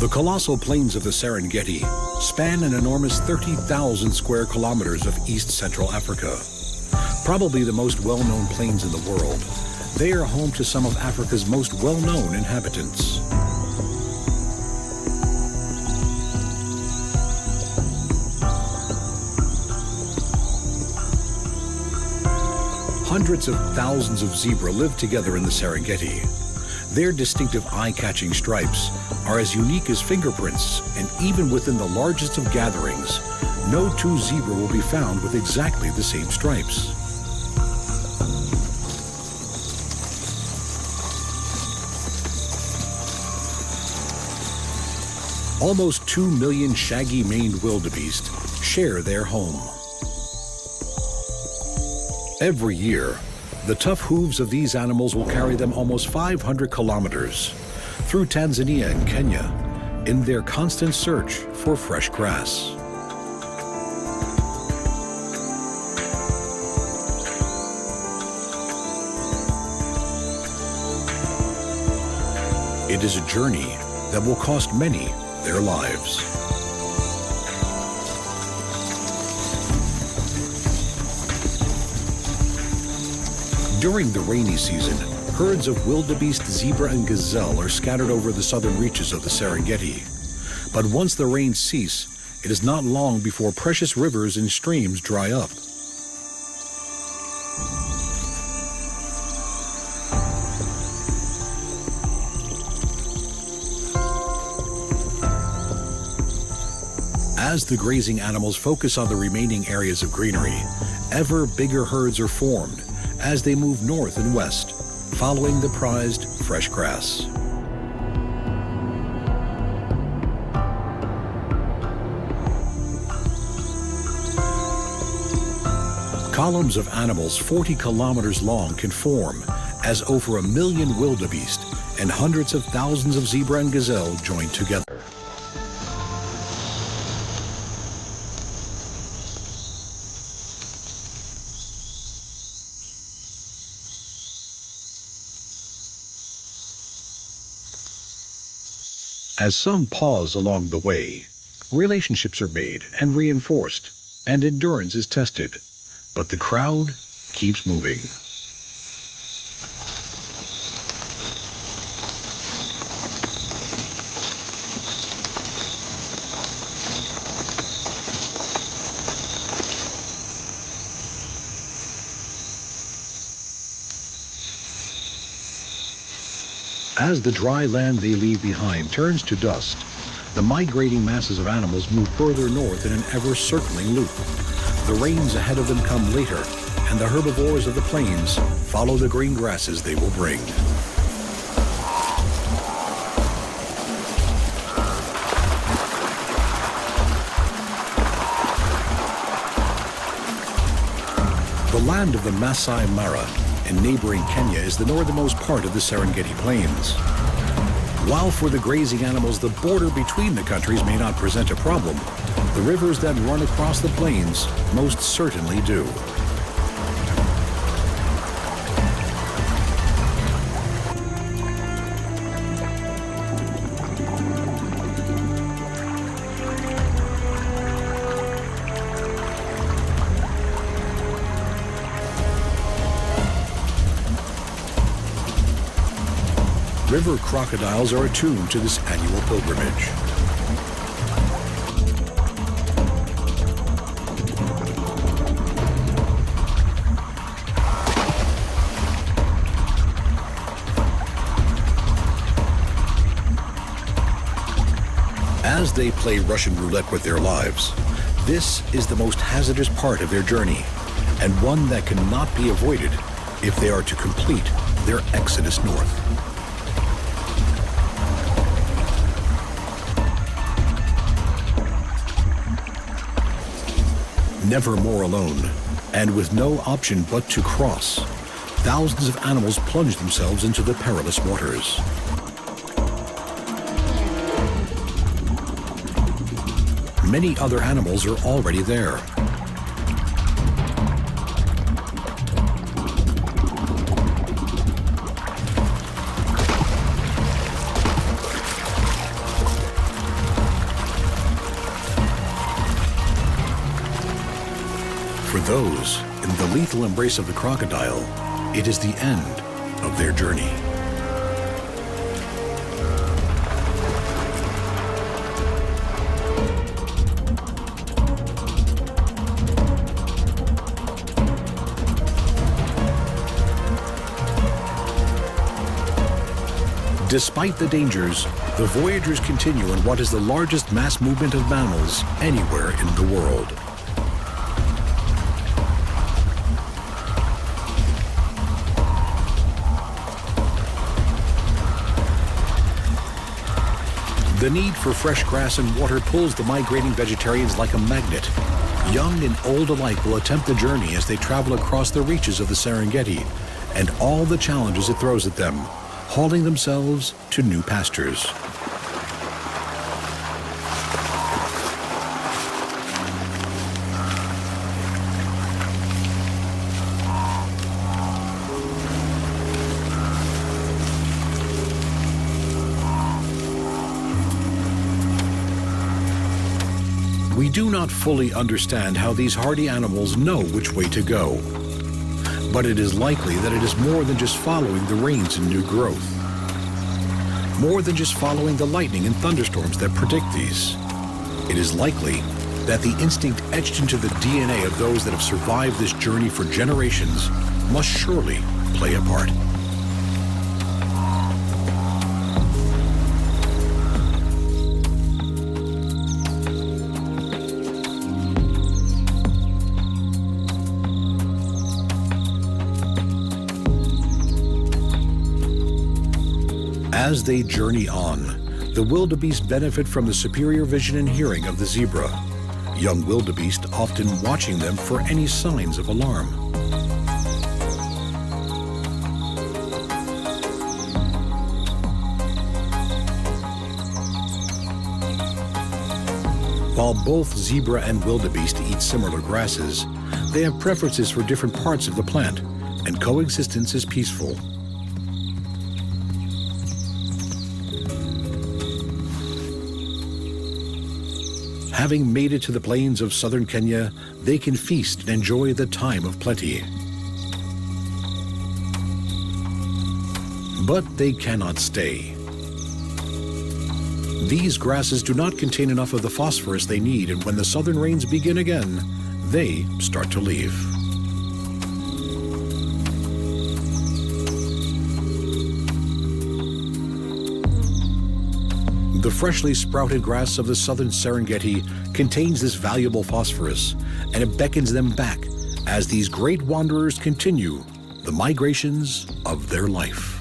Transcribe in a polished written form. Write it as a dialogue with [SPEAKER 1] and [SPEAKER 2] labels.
[SPEAKER 1] The colossal plains of the Serengeti span an enormous 30,000 square kilometers of East Central Africa. Probably the most well-known plains in the world, they are home to some of Africa's most well-known inhabitants. Hundreds of thousands of zebra live together in the Serengeti. Their distinctive eye-catching stripes are as unique as fingerprints, and even within the largest of gatherings, no two zebra will be found with exactly the same stripes. Almost 2 million shaggy-maned wildebeest share their home. Every year, the tough hooves of these animals will carry them almost 500 kilometers through Tanzania and Kenya in their constant search for fresh grass. It is a journey that will cost many their lives. During the rainy season, herds of wildebeest, zebra, and gazelle are scattered over the southern reaches of the Serengeti. But once the rains cease, it is not long before precious rivers and streams dry up. As the grazing animals focus on the remaining areas of greenery, ever bigger herds are formed as they move north and west, following the prized fresh grass. Columns of animals 40 kilometers long can form as over 1 million wildebeest and hundreds of thousands of zebra and gazelle join together. As some pause along the way, relationships are made and reinforced, and endurance is tested. But the crowd keeps moving. As the dry land they leave behind turns to dust, the migrating masses of animals move further north in an ever-circling loop. The rains ahead of them come later, and the herbivores of the plains follow the green grasses they will bring. The land of the Masai Mara in neighboring Kenya is the northernmost part of the Serengeti Plains. While for the grazing animals the border between the countries may not present a problem, the rivers that run across the plains most certainly do. River crocodiles are attuned to this annual pilgrimage. As they play Russian roulette with their lives, this is the most hazardous part of their journey, and one that cannot be avoided if they are to complete their exodus north. Never more alone, and with no option but to cross, thousands of animals plunge themselves into the perilous waters. Many other animals are already there. For those in the lethal embrace of the crocodile, it is the end of their journey. Despite the dangers, the voyagers continue in what is the largest mass movement of mammals anywhere in the world. The need for fresh grass and water pulls the migrating vegetarians like a magnet. Young and old alike will attempt the journey as they travel across the reaches of the Serengeti and all the challenges it throws at them, hauling themselves to new pastures. We do not fully understand how these hardy animals know which way to go, but it is likely that it is more than just following the rains and new growth, more than just following the lightning and thunderstorms that predict these. It is likely that the instinct etched into the DNA of those that have survived this journey for generations must surely play a part. As they journey on, the wildebeest benefit from the superior vision and hearing of the zebra, young wildebeest often watching them for any signs of alarm. While both zebra and wildebeest eat similar grasses, they have preferences for different parts of the plant, and coexistence is peaceful. Having made it to the plains of southern Kenya, they can feast and enjoy the time of plenty. But they cannot stay. These grasses do not contain enough of the phosphorus they need, and when the southern rains begin again, they start to leave. The freshly sprouted grass of the southern Serengeti contains this valuable phosphorus, and it beckons them back as these great wanderers continue the migrations of their life.